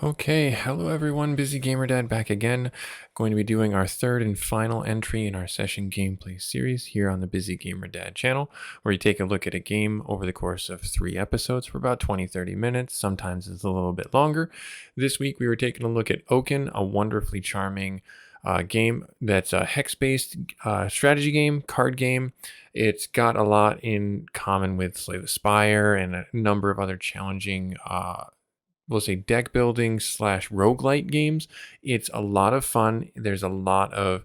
Okay, hello everyone, Busy Gamer Dad back again. Going to be doing our third and final entry in our session gameplay series here on the Busy Gamer Dad channel, where you take a look at a game over the course of 3 episodes for about 20-30 minutes. Sometimes it's a little bit longer. This week we were taking a look at Oaken, a wonderfully charming game that's a hex-based strategy game, card game. It's got a lot in common with Slay the Spire and a number of other challenging we'll say deck building / roguelike games. It's a lot of fun. There's a lot of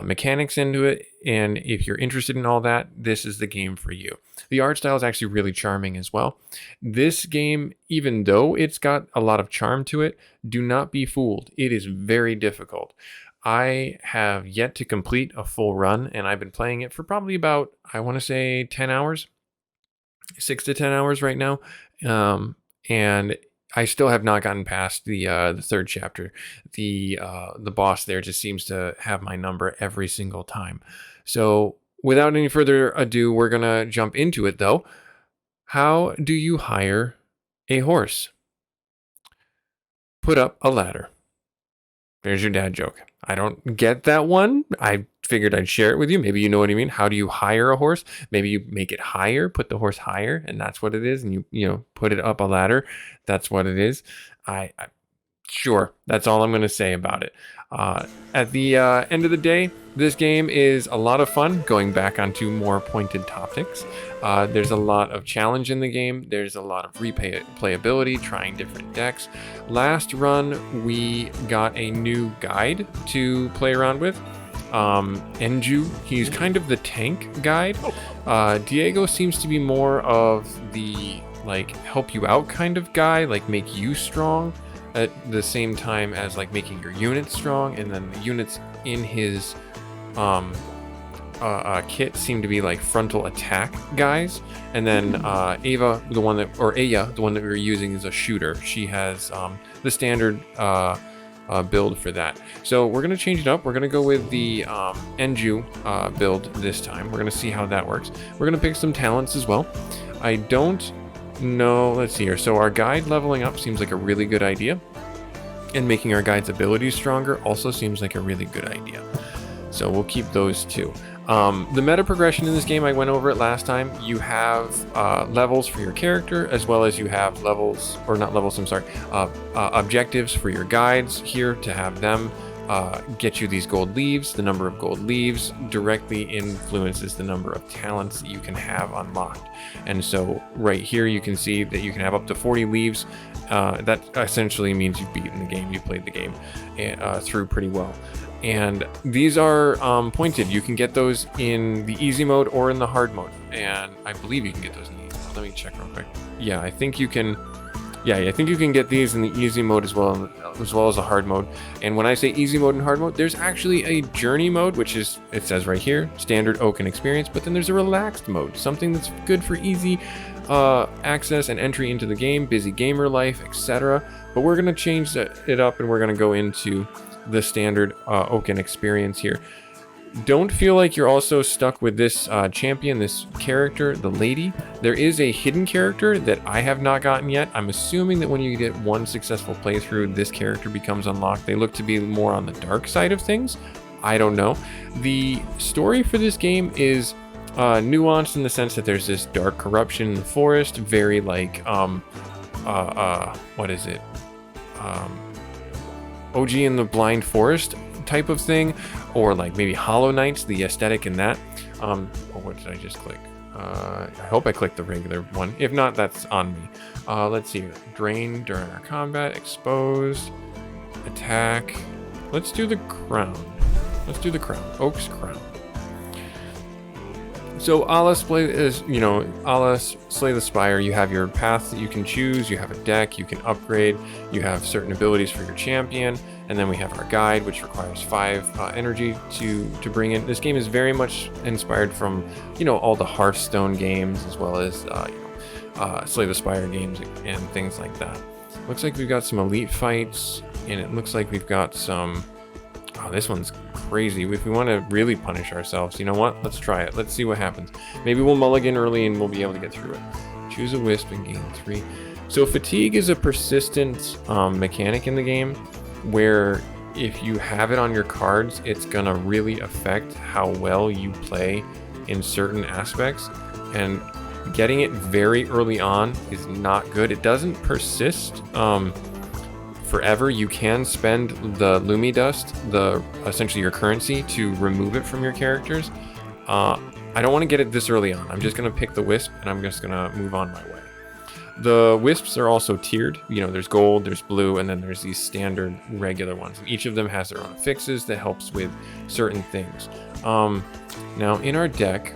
mechanics into it, and if you're interested in all that, this is the game for you. The art style is actually really charming as well. This game, even though it's got a lot of charm to it, do not be fooled. It is very difficult. I have yet to complete a full run, and I've been playing it for probably about, I want to say 10 hours, 6 to 10 hours right now. And I still have not gotten past the third chapter. The boss there just seems to have my number every single time. So without any further ado, we're gonna jump into it though. How do you hire a horse? Put up a ladder. There's your dad joke. I don't get that one. I figured I'd share it with you. Maybe you know what I mean. How do you hire a horse? Maybe you make it higher, put the horse higher, and that's what it is. And you put it up a ladder. That's what it is. Sure, that's all I'm going to say about it. At the end of the day, this game is a lot of fun, going back onto more pointed topics. There's a lot of challenge in the game. There's a lot of replayability, trying different decks. Last run, we got a new guide to play around with. Enju, he's kind of the tank guide. Diego seems to be more of the help you out kind of guy, make you strong at the same time as making your units strong, and then the units in his kit seem to be frontal attack guys. And then Aya, the one that we were using, is a shooter. She has the standard build for that. So we're gonna change it up. We're gonna go with the Enju build this time. We're gonna see how that works. We're gonna pick some talents as well. I don't know. Let's see here. So our guide leveling up seems like a really good idea, and making our guide's abilities stronger also seems like a really good idea. So we'll keep those two. The meta progression in this game, I went over it last time. You have levels for your character, as well as you have objectives for your guides here to have them get you these gold leaves. The number of gold leaves directly influences the number of talents that you can have unlocked. And so right here you can see that you can have up to 40 leaves. That essentially means you've beaten the game, you've played the game through pretty well. And these are pointed. You can get those in the easy mode or in the hard mode. And I believe you can get those in the easy mode. Let me check real quick. Yeah, I think you can. Yeah, I think you can get these in the easy mode as well as the hard mode. And when I say easy mode and hard mode, there's actually a journey mode, which is, it says right here, standard Oaken experience, but then there's a relaxed mode, something that's good for easy access and entry into the game, busy gamer life, etc. But we're going to change it up, and we're going to go into the standard Oaken experience here. Don't feel like you're also stuck with this champion, this character, the lady. There is a hidden character that I have not gotten yet. I'm assuming that when you get one successful playthrough, this character becomes unlocked. They look to be more on the dark side of things. I don't know. The story for this game is nuanced in the sense that there's this dark corruption in the forest, very what is it? OG in the Blind Forest type of thing, or maybe Hollow Knights, the aesthetic in that. What did I just click? I hope I clicked the regular one. If not, that's on me. Let's see here. Drain during our combat, exposed, attack. Let's do the crown. Oak's crown. So a la Slay the Spire, you have your path that you can choose, you have a deck, you can upgrade, you have certain abilities for your champion, and then we have our guide, which requires 5 energy to bring in. This game is very much inspired from, all the Hearthstone games, as well as, Slay the Spire games and things like that. Looks like we've got some elite fights, and it looks like we've got some... Oh, this one's crazy. If we want to really punish ourselves, you know what? Let's try it. Let's see what happens. Maybe we'll mulligan early and we'll be able to get through it. Choose a wisp and gain 3. So fatigue is a persistent mechanic in the game where if you have it on your cards, it's gonna really affect how well you play in certain aspects, and getting it very early on is not good. It doesn't persist forever. You can spend the Lumi Dust, essentially your currency, to remove it from your characters. I don't want to get it this early on. I'm just gonna pick the Wisp and I'm just gonna move on my way. The Wisps are also tiered. You know, there's gold, there's blue, and then there's these standard regular ones. Each of them has their own fixes that helps with certain things. Now in our deck,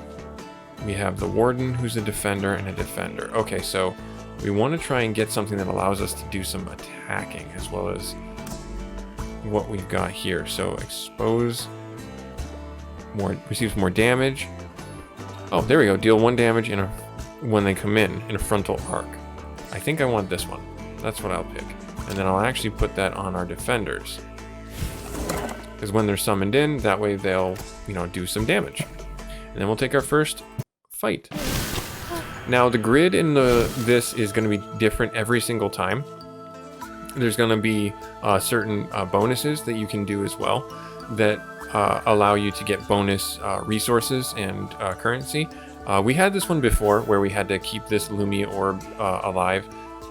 we have the Warden, who's a defender, and a defender. Okay, so we want to try and get something that allows us to do some attacking as well as what we've got here. So expose receives more damage. Oh, there we go. Deal 1 damage when they come in a frontal arc. I think I want this one. That's what I'll pick. And then I'll actually put that on our defenders. Because when they're summoned in, that way they'll, do some damage. And then we'll take our first fight. Now the grid in this is going to be different every single time. There's going to be certain bonuses that you can do as well that allow you to get bonus resources and currency. We had this one before where we had to keep this Lumi Orb alive,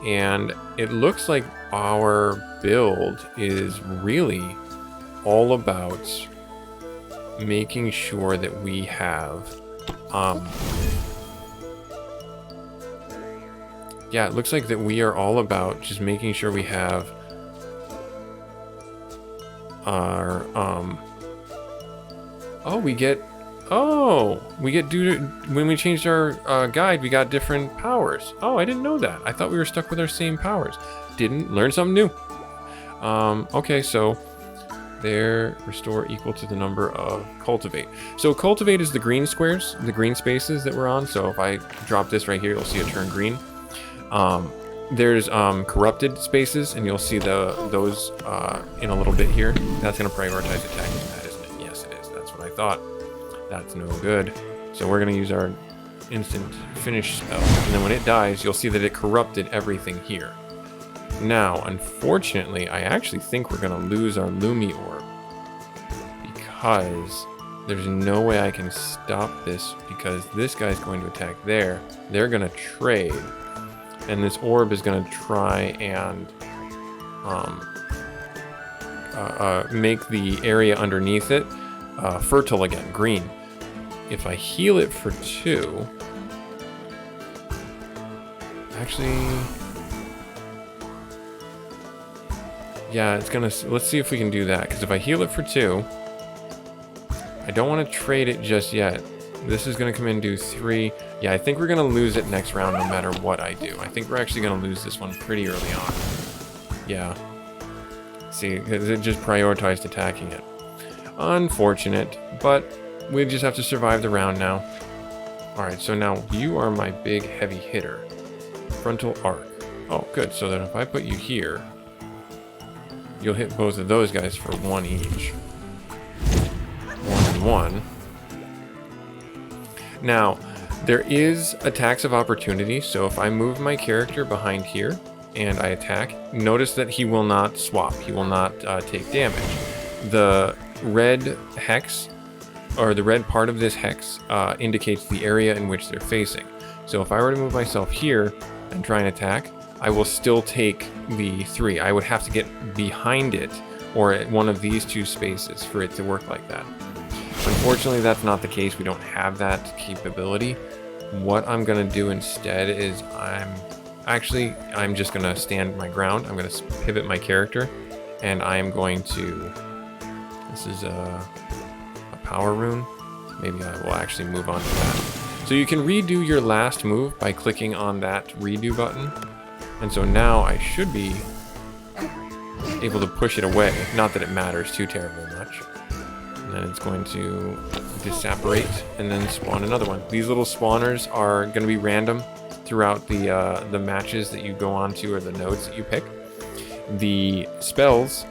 and it looks like our build is really all about making sure that we have yeah, it looks like that we are all about just making sure we have our when we changed our guide, we got different powers. Oh, I didn't know that. I thought we were stuck with our same powers. Didn't learn something new. Okay, so there, restore equal to the number of cultivate. So cultivate is the green squares, the green spaces that we're on. So if I drop this right here, you'll see it turn green. There's corrupted spaces, and you'll see those in a little bit here. That's going to prioritize attacking that, isn't it? Yes, it is. That's what I thought. That's no good. So we're going to use our instant finish spell, and then when it dies, you'll see that it corrupted everything here. Now, unfortunately, I actually think we're going to lose our Lumi Orb because there's no way I can stop this, because this guy's going to attack there. They're going to trade, and this orb is going to try and make the area underneath it fertile again, green. If I heal it for 2, actually, yeah, it's gonna, let's see if we can do that, because if I heal it for 2, I don't want to trade it just yet. This is gonna come in and do 3. Yeah, I think we're gonna lose it next round no matter what I do. I think we're actually gonna lose this one pretty early on. Yeah. See, because it just prioritized attacking it. Unfortunate, but we just have to survive the round now. Alright, so now you are my big heavy hitter. Frontal arc. Oh, good. So then if I put you here, you'll hit both of those guys for 1 each. 1 and 1. Now, there is attacks of opportunity, so if I move my character behind here and I attack, notice that he will not swap. He will not take damage. The red hex, or the red part of this hex, indicates the area in which they're facing. So if I were to move myself here and try and attack, I will still take the 3. I would have to get behind it or at one of these 2 spaces for it to work like that. Unfortunately, that's not the case. We don't have that capability. What I'm going to do instead is I'm just going to stand my ground. I'm going to pivot my character, and I am going to, this is a power rune. Maybe I will actually move on to that. So you can redo your last move by clicking on that redo button. And so now I should be able to push it away. Not that it matters too terribly much. And then it's going to disapparate and then spawn another one. These little spawners are going to be random throughout the matches that you go on to, or the nodes that you pick. The spells,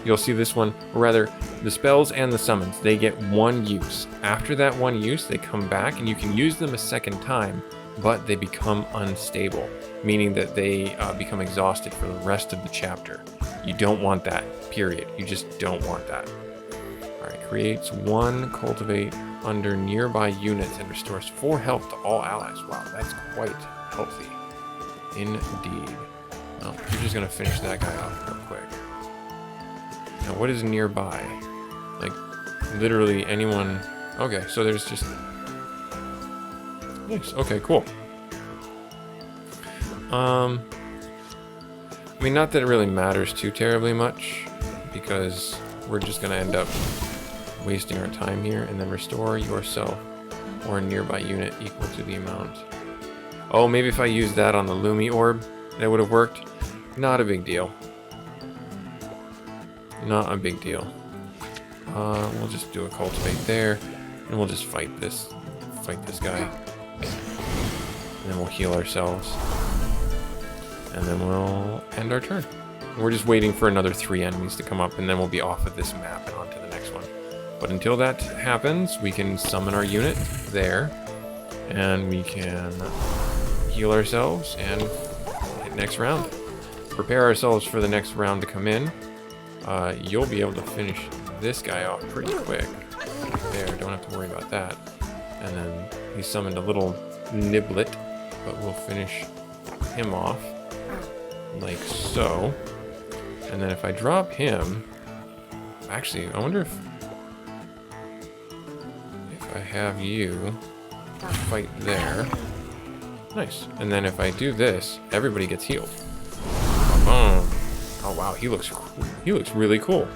you'll see this one, or rather, the spells and the summons, they get 1 use. After that 1 use, they come back, and you can use them a second time but they become unstable, meaning that they become exhausted for the rest of the chapter. You don't want that, period. You just don't want that. All right, creates 1 cultivate under nearby units and restores 4 health to all allies. Wow, that's quite healthy. Indeed. Oh, you're just gonna finish that guy off real quick. Now, what is nearby? Like, literally anyone. Okay, so there's just. Nice. Okay, cool. I mean, not that it really matters too terribly much, because we're just gonna end up wasting our time here. And then restore yourself or a nearby unit equal to the amount. Oh, maybe if I used that on the Lumi orb, that would have worked. Not a big deal. Not a big deal. We'll just do a cultivate there, and we'll just fight this guy. And then we'll heal ourselves. And then we'll end our turn. We're just waiting for another 3 enemies to come up, and then we'll be off of this map and onto the next one. But until that happens, we can summon our unit there, and we can heal ourselves and hit next round. Prepare ourselves for the next round to come in. You'll be able to finish this guy off pretty quick. There, don't have to worry about that. And then he summoned a little niblet, but we'll finish him off like so. And then if I drop him, actually, I wonder if I have you fight there. Nice. And then if I do this, everybody gets healed. Boom. Oh wow, he looks really cool.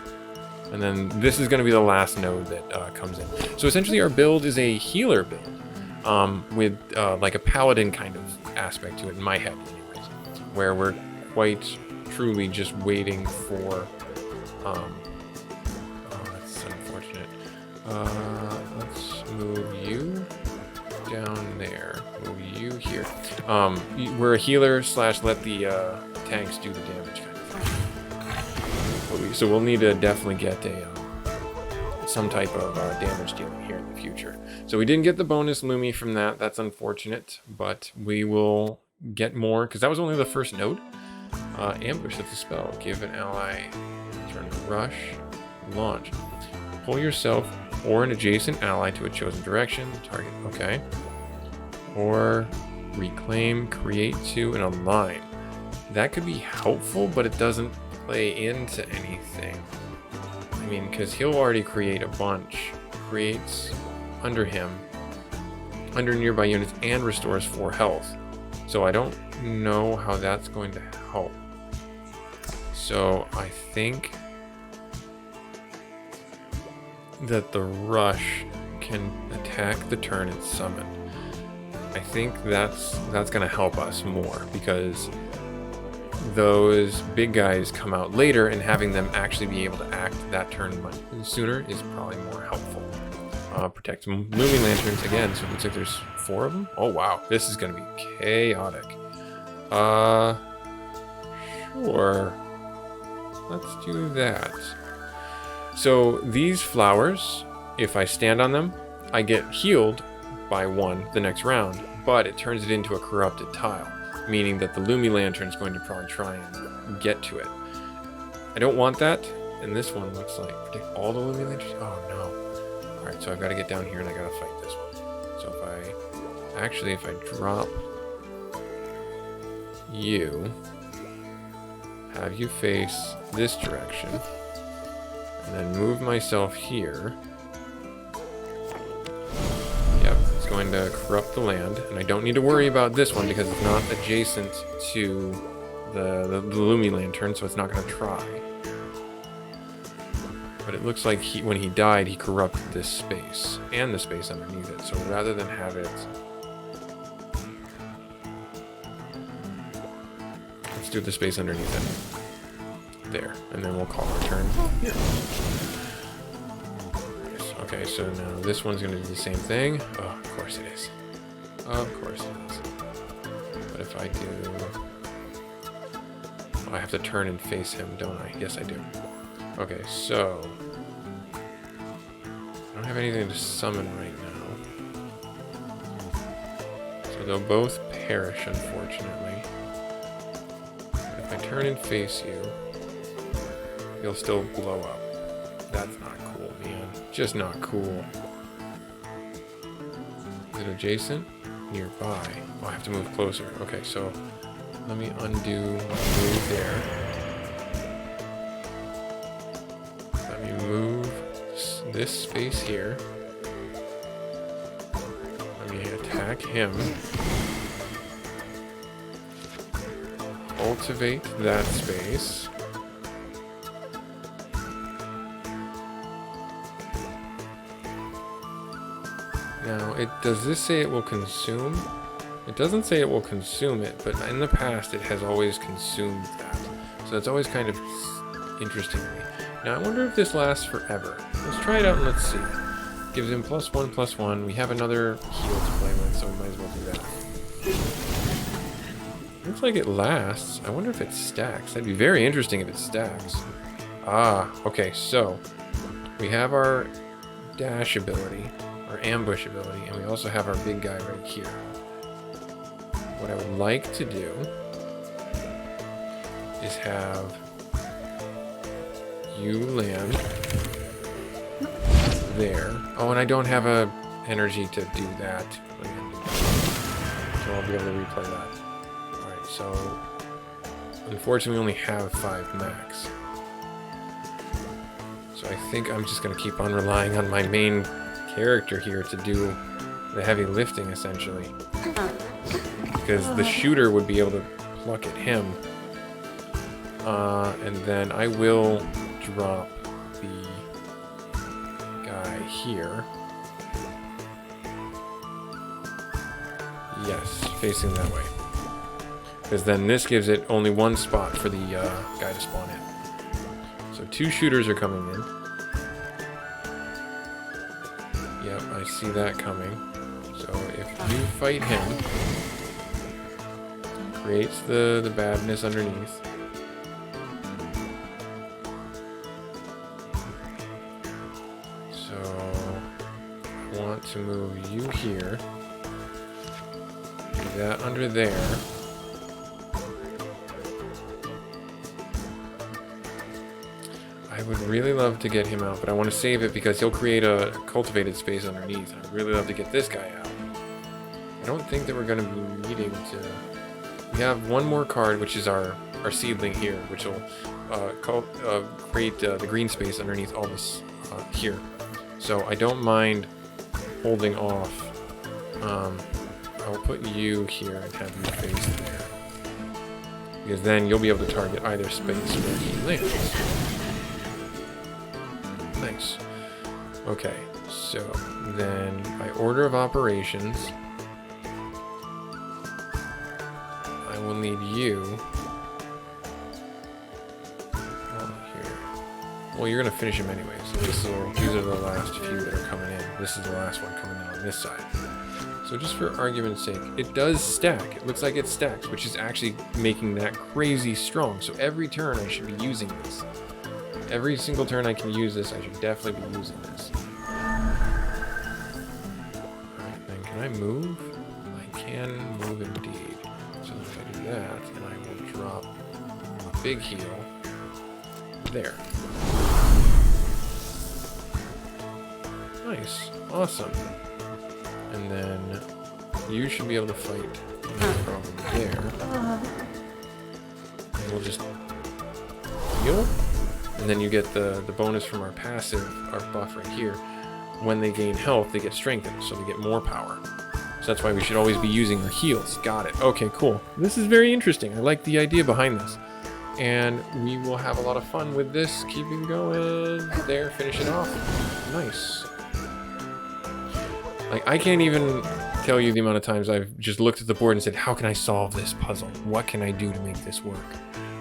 And then this is going to be the last node that comes in. So essentially our build is a healer build, with like a paladin kind of aspect to it in my head anyways, where we're quite truly just waiting for oh, that's unfortunate. Let's move you down there, move you here. We're a healer slash let the tanks do the damage kind of thing. So we'll need to definitely get a some type of damage dealing here in the future. So we didn't get the bonus Lumi from that. That's unfortunate, but we will get more because that was only the first node. Ambush, that's a spell. Give an ally turn to rush, launch. Pull yourself or an adjacent ally to a chosen direction. Target, okay. Or reclaim, create 2, and align. That could be helpful, but it doesn't play into anything. I mean, because he'll already create a bunch. Creates under him, under nearby units, and restores 4 health. So I don't know how that's going to help. So I think that the rush can attack the turn and summon. I think that's going to help us more because those big guys come out later, and having them actually be able to act that turn much sooner is probably more helpful. Protect moving lanterns again, so it looks like there's 4 of them. Oh wow, this is going to be chaotic. Sure. Let's do that. So these flowers, if I stand on them, I get healed by 1 the next round, but it turns it into a corrupted tile, meaning that the Lumi Lantern is going to probably try and get to it. I don't want that, and this one looks like protect all the Lumi Lanterns. Oh no. Alright, so I've got to get down here and I got to fight this one. So if I drop you, have you face this direction, and then move myself here. Yep, it's going to corrupt the land, and I don't need to worry about this one because it's not adjacent to the Lumi Lantern, so it's not going to try. But it looks like when he died, he corrupted this space and the space underneath it. So rather than have it, let's do the space underneath it. There, and then we'll call our turn. Yeah. Okay, so now this one's going to do the same thing. Oh, of course it is. Of course it is. But if I do... I have to turn and face him, don't I? Yes, I do. Okay, so... I don't have anything to summon right now. So They'll both perish, unfortunately. If I turn and face you, you'll still blow up. That's not cool, man. Just not cool. Is it adjacent? Nearby. Oh, I have to move closer. Okay, so let me undo my move there. Let me move this space here. Let me attack him. Cultivate that space. Now, does this say it will consume? It doesn't say it will consume it, but in the past it has always consumed that. So it's always kind of interesting to me. Now, I wonder if this lasts forever. Let's try it out and let's see. Gives him +1/+1. We have another heal to play with, so we might as well do that. Looks like it lasts. I wonder if it stacks. That'd be very interesting if it stacks. Ah, okay, so we have our dash ability, our ambush ability, and we also have our big guy right here. What I would like to do is have you land there. Oh, and I don't have a energy to do that. So I'll be able to replay that. Alright, so unfortunately we only have 5 max. So I think I'm just going to keep on relying on my main character here to do the heavy lifting, essentially. Because the shooter would be able to pluck at him. And then I will drop the guy here. Yes, facing that way. Because then this gives it only one spot for the guy to spawn in. So 2 shooters are coming in. Yep, I see that coming. So if you fight him, creates the badness underneath. So I want to move you here. Do that under there. I would really love to get him out, but I want to save it because he'll create a cultivated space underneath. I'd really love to get this guy out. I don't think that we're going to be needing to... We have one more card, which is our seedling here, which will create the green space underneath all this here. So I don't mind holding off. I'll put you here and have you face there. Because then you'll be able to target either space where he lands. Nice. Okay, so then by order of operations, I will need you. Here. Well, you're gonna finish him anyways. So these are the last few that are coming in. This is the last one coming in on this side. So just for argument's sake, it does stack. It looks like it stacks, which is actually making that crazy strong. So every turn I should be using this. Every single turn I can use this, I should definitely be using this. Alright, then can I move? I can move indeed. So if I do that, and I will drop a big heal there. Nice. Awesome. And then you should be able to fight from there. And we'll just heal. And then you get the bonus from our passive, our buff right here. When they gain health, they get strengthened, so they get more power. So that's why we should always be using our heals. Got it. Okay, cool. This is very interesting. I like the idea behind this. And we will have a lot of fun with this. Keeping going. There, finish it off. Nice. Like, I can't even tell you the amount of times I've just looked at the board and said, how can I solve this puzzle? What can I do to make this work?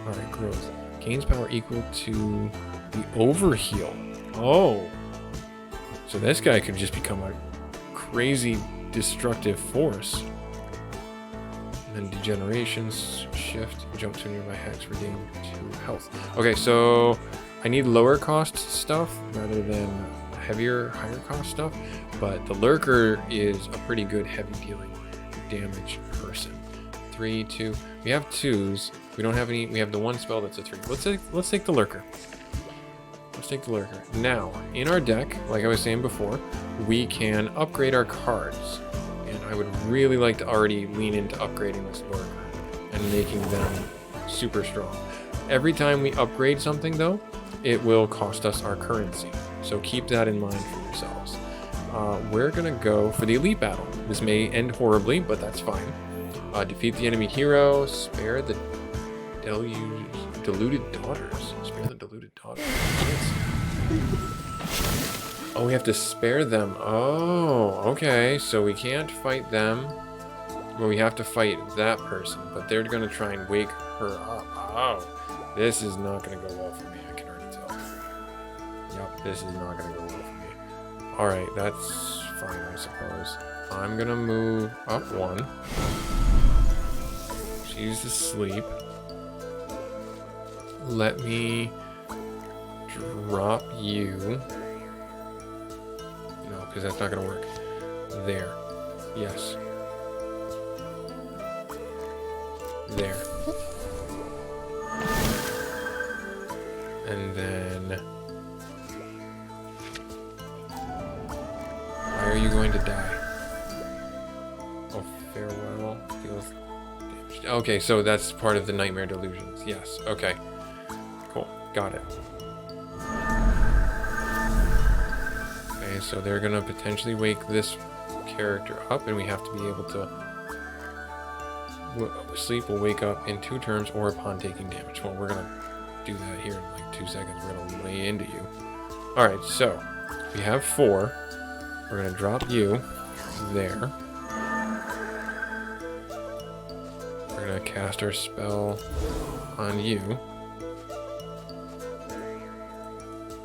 Alright, growth. Gains power equal to the overheal. Oh. So this guy could just become a crazy destructive force. And then degenerations, shift, jump to nearby hex, regain 2 health. Okay, so I need lower cost stuff rather than higher cost stuff. But the lurker is a pretty good heavy dealing damage person. 3, 2. We have 2s. We don't have any. We have the one spell that's a 3. Let's take the lurker. Let's take the lurker. Now, in our deck, like I was saying before, we can upgrade our cards. And I would really like to already lean into upgrading this lurker and making them super strong. Every time we upgrade something, though, it will cost us our currency. So keep that in mind for yourselves. We're going to go for the elite battle. This may end horribly, but that's fine. Defeat the enemy hero. Spare the deluded daughters. Spare the deluded daughters. Oh, we have to spare them. Oh, okay. So we can't fight them. Well, we have to fight that person, but they're going to try and wake her up. Oh, this is not going to go well for me. I can already tell. Yep, this is not going to go well for me. Alright, that's fine, I suppose. I'm going to move up 1. She's asleep. Let me drop you. No, because that's not going to work. There. Yes. There. And then... Why are you going to die? Oh, farewell. Feels damaged. Okay, so that's part of the nightmare delusions. Yes, okay. Cool, got it. Okay, so they're gonna potentially wake this character up, and we have to be able to... Sleep will wake up in 2 turns or upon taking damage. Well, we're gonna do that here in like 2 seconds. We're gonna lay into you. Alright, so we have 4. We're gonna drop you there. We're gonna cast our spell on you.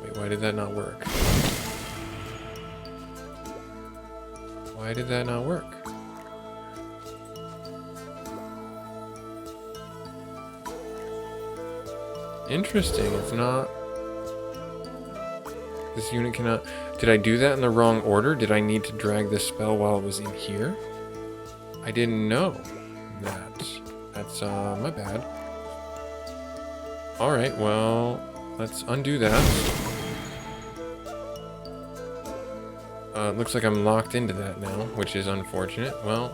Wait, why did that not work? Why did that not work? Interesting, it's not... This unit cannot... Did I do that in the wrong order? Did I need to drag this spell while it was in here? I didn't know that. That's, my bad. Alright, well, let's undo that. Looks like I'm locked into that now, which is unfortunate. Well...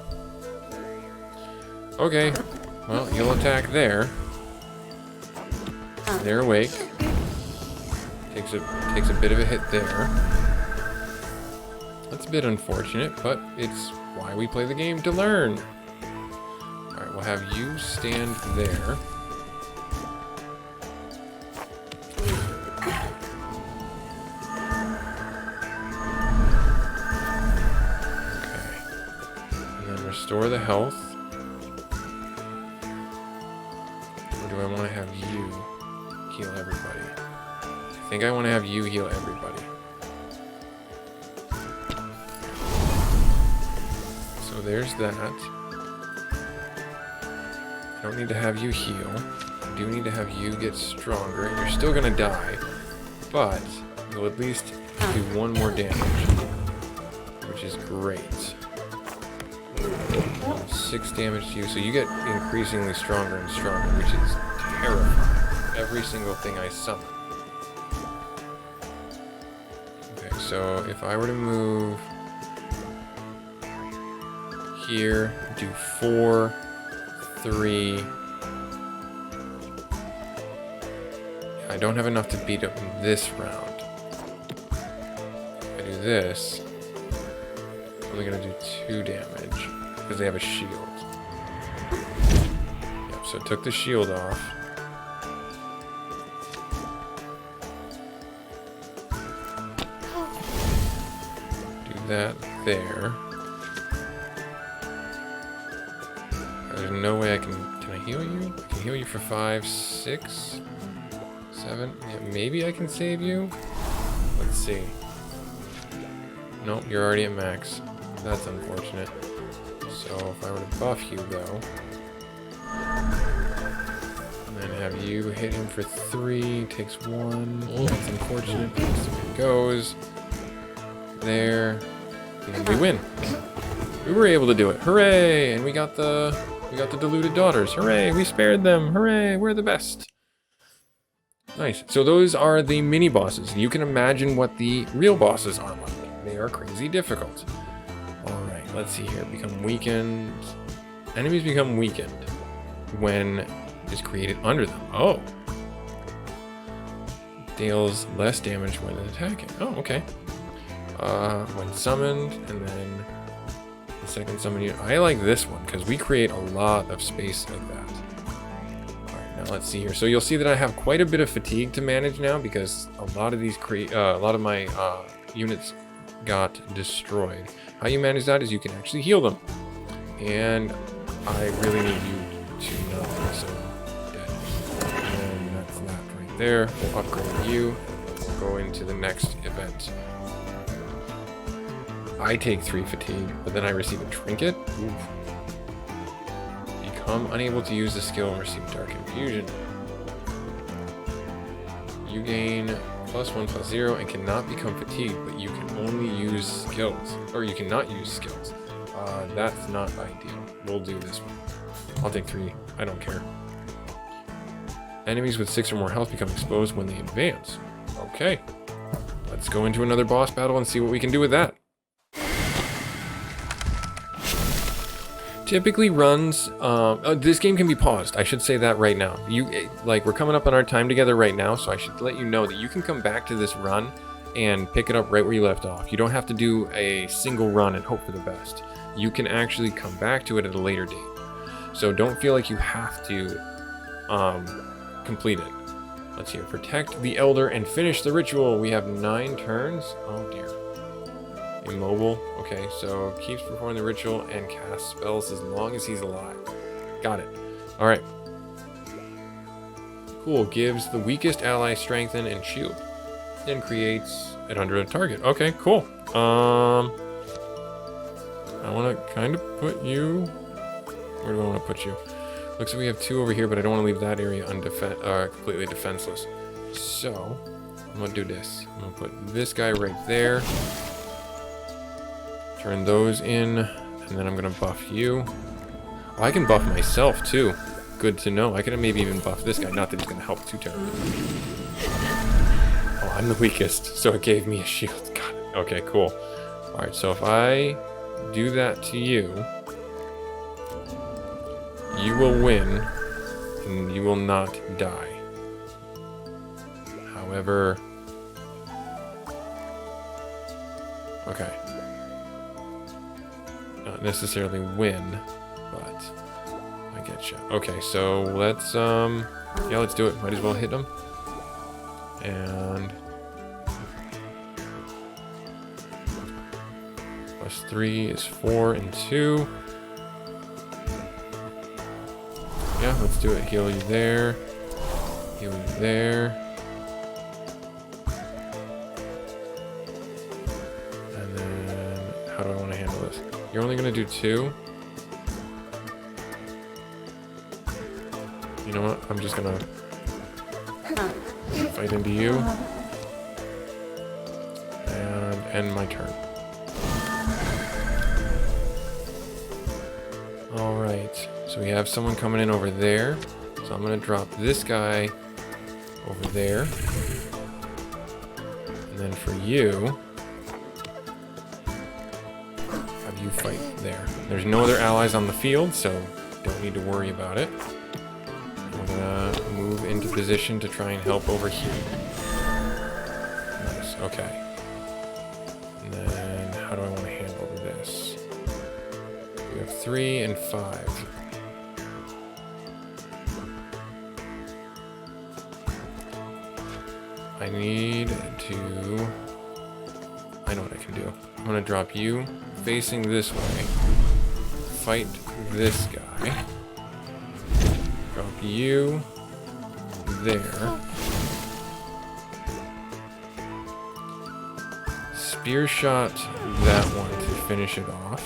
Okay. Well, you'll attack there. They're awake. Takes a bit of a hit there. That's a bit unfortunate, but it's why we play the game, to learn. Alright, we'll have you stand there. Okay. And then restore the health. Or do I want to have you heal everybody? I think I want to have you heal everybody. So there's that. I don't need to have you heal. I do need to have you get stronger. You're still gonna die, but you'll at least do 1 more damage, which is great. 6 damage to you, so you get increasingly stronger and stronger, which is terrifying. Every single thing I summon. Okay, so if I were to move here, do 4, 3. I don't have enough to beat up this round. If I do this, I'm only gonna do 2 damage because they have a shield. Yep, so it took the shield off. That there. There's no way I can I heal you? I can heal you for 5, 6, 7. Yeah, maybe I can save you? Let's see. Nope, you're already at max. That's unfortunate. So if I were to buff you though, and then have you hit him for 3, takes 1. That's unfortunate, but it goes. There. And we win. We were able to do it. Hooray! And we got the deluded daughters. Hooray! We spared them. Hooray! We're the best. Nice. So those are the mini bosses. You can imagine what the real bosses are like. They are crazy difficult. All right. Let's see here. Become weakened. Enemies become weakened when is created under them. Oh. Deals less damage when attacking. Oh, okay. When summoned, and then the second summon unit. I like this one because we create a lot of space like that. Alright, now let's see here. So you'll see that I have quite a bit of fatigue to manage now because a lot of these a lot of my units got destroyed. How you manage that is you can actually heal them. And I really need you to not be so dead. And that's that right there. We'll upgrade you. We'll go into the next event. I take 3 fatigue, but then I receive a trinket. Oof. Become unable to use the skill and receive dark infusion. You gain +1/+0 and cannot become fatigued, but you can only use skills. Or you cannot use skills. That's not ideal. We'll do this one. I'll take 3. I don't care. Enemies with 6 or more health become exposed when they advance. Okay. Let's go into another boss battle and see what we can do with that. Typically runs, this game can be paused. I should say that right now. We're coming up on our time together right now, so I should let you know that you can come back to this run and pick it up right where you left off. You don't have to do a single run and hope for the best. You can actually come back to it at a later date. So don't feel like you have to complete it. Let's see here. Protect the Elder and finish the ritual. We have 9 turns. Oh dear. Immobile. Okay, so keeps performing the ritual and casts spells as long as he's alive. Got it. Alright. Cool. Gives the weakest ally strengthen and shield. And creates it under a target. Okay, cool. I want to kind of put you... Where do I want to put you? Looks like we have 2 over here, but I don't want to leave that area completely defenseless. So, I'm going to do this. I'm going to put this guy right there. Turn those in, and then I'm going to buff you. Oh, I can buff myself, too. Good to know. I can maybe even buff this guy. Not that he's going to help too terribly. Oh, I'm the weakest, so it gave me a shield. Got it. Okay, cool. Alright, so if I do that to you, you will win, and you will not die. However... Okay. Not necessarily win, but I get you. Okay, so let's yeah, let's do it. Might as well hit them. And +3 is 4 and 2. Yeah, let's do it. Heal you there. Heal you there. And then how do I want to handle this? You're only going to do 2. You know what? I'm just going to fight into you. And end my turn. Alright. So we have someone coming in over there. So I'm going to drop this guy over there. And then for you... you fight there. There's no other allies on the field, so don't need to worry about it. I'm gonna move into position to try and help over here. Nice, okay. And then, how do I want to handle this? We have 3 and 5. I need to... I know what I can do. I'm gonna drop you facing this way. Fight this guy. Drop you there. Spear shot that one to finish it off.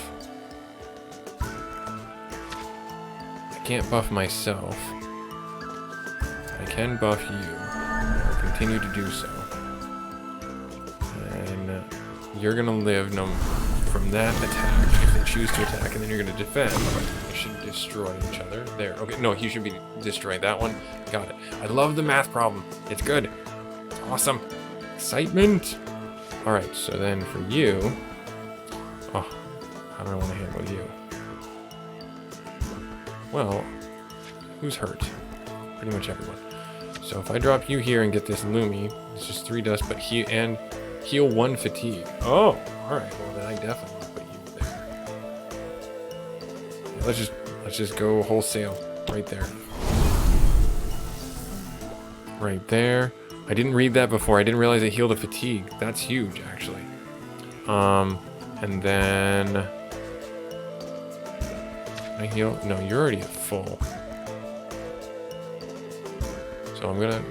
I can't buff myself. I can buff you. I'll continue to do so. And you're gonna live no... from that attack if they choose to attack, and then you're going to defend. They should destroy each other. There. Okay, no, he should be destroy that one. Got it. I love the math problem. It's good. It's awesome. Excitement. All right, so then for you... Oh, how do I want to handle you? Well, who's hurt? Pretty much everyone. So if I drop you here and get this Lumi, it's just 3 dust, but heal 1 fatigue. Oh, alright, well then I definitely put you there. Yeah, let's just go wholesale. Right there. Right there. I didn't read that before. I didn't realize it healed a fatigue. That's huge, actually. And then... Can I heal? No, you're already at full. So I'm gonna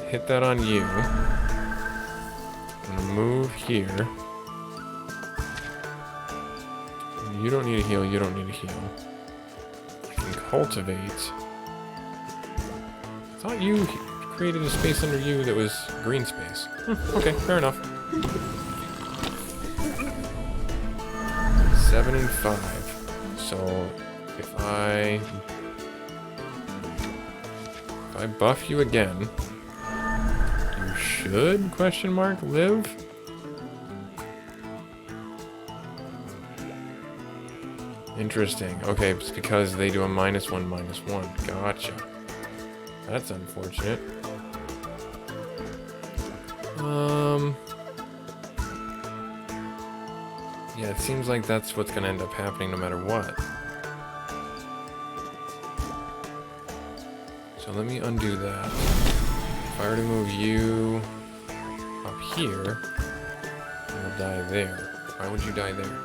hit that on you. I'm gonna move here. You don't need a heal, you don't need a heal. I can cultivate. I thought you created a space under you that was green space. Okay, fair enough. 7 and 5. So if I buff you again, you should, question mark, live? Interesting. Okay, it's because they do a -1/-1. Gotcha. That's unfortunate. Yeah, it seems like that's what's gonna end up happening no matter what. So let me undo that. If I were to move you up here, you'll die there. Why would you die there?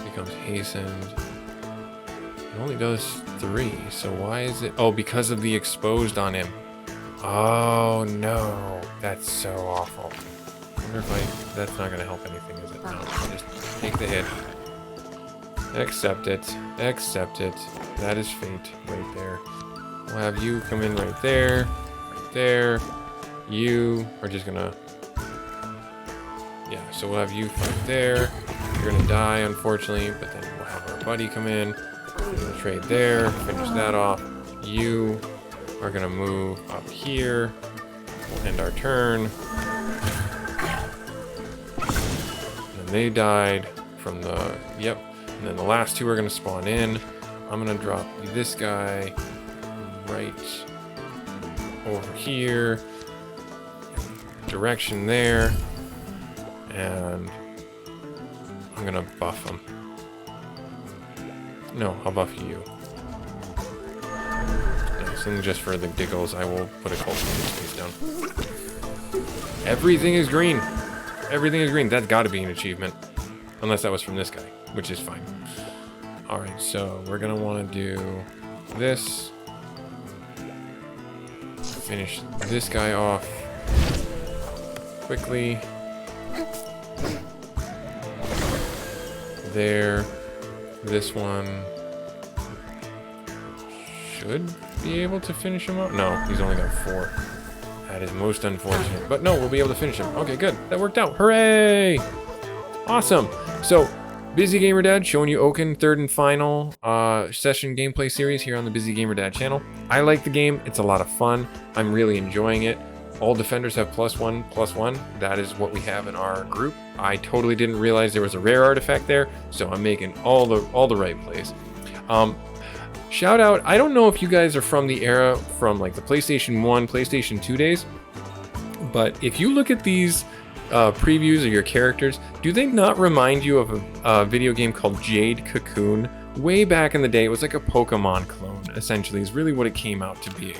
Becomes hastened. It only does 3, so why is it? Oh, because of the exposed on him. Oh no, that's so awful. I wonder if that's not gonna help anything, is it? No, just take the hit. Accept it. Accept it. That is fate right there. We'll have you come in right there. Right there. You are just gonna... Yeah, so we'll have you fight there. You're gonna die, unfortunately, but then we'll have our buddy come in. We'll trade there. Finish that off. You are gonna move up here. We'll end our turn. And they died from the... Yep. And then the last 2 are going to spawn in. I'm going to drop this guy right over here. Direction there. And I'm going to buff him. No, I'll buff you. Nice, and just for the giggles, I will put a cultivated space down. Everything is green. Everything is green. That's got to be an achievement. Unless that was from this guy, which is fine. Alright, so we're going to want to do this. Finish this guy off quickly. There. This one should be able to finish him up. No, he's only got 4. That is most unfortunate. But no, we'll be able to finish him. Okay, good. That worked out. Hooray! Awesome. So, Busy Gamer Dad showing you Oaken, 3rd and final session gameplay series here on the Busy Gamer Dad channel. I like the game. It's a lot of fun. I'm really enjoying it. All defenders have +1/+1. That is what we have in our group. I totally didn't realize there was a rare artifact there, so I'm making all the right plays. Shout out, I don't know if you guys are from the era from like the PlayStation 1, PlayStation 2 days, but if you look at these previews of your characters, do they not remind you of a video game called Jade Cocoon? Way back in the day, it was like a Pokemon clone, essentially, is really what it came out to be.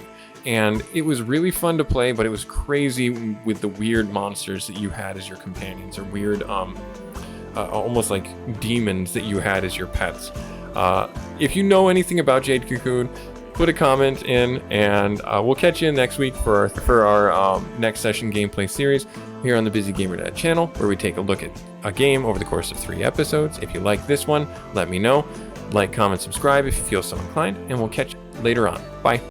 And it was really fun to play, but it was crazy with the weird monsters that you had as your companions, or weird, almost like demons that you had as your pets. If you know anything about Jade Cocoon, put a comment in, and we'll catch you next week for our next session gameplay series here on the Busy Gamer Dad channel, where we take a look at a game over the course of 3 episodes. If you like this one, let me know. Like, comment, subscribe if you feel so inclined, and we'll catch you later on. Bye.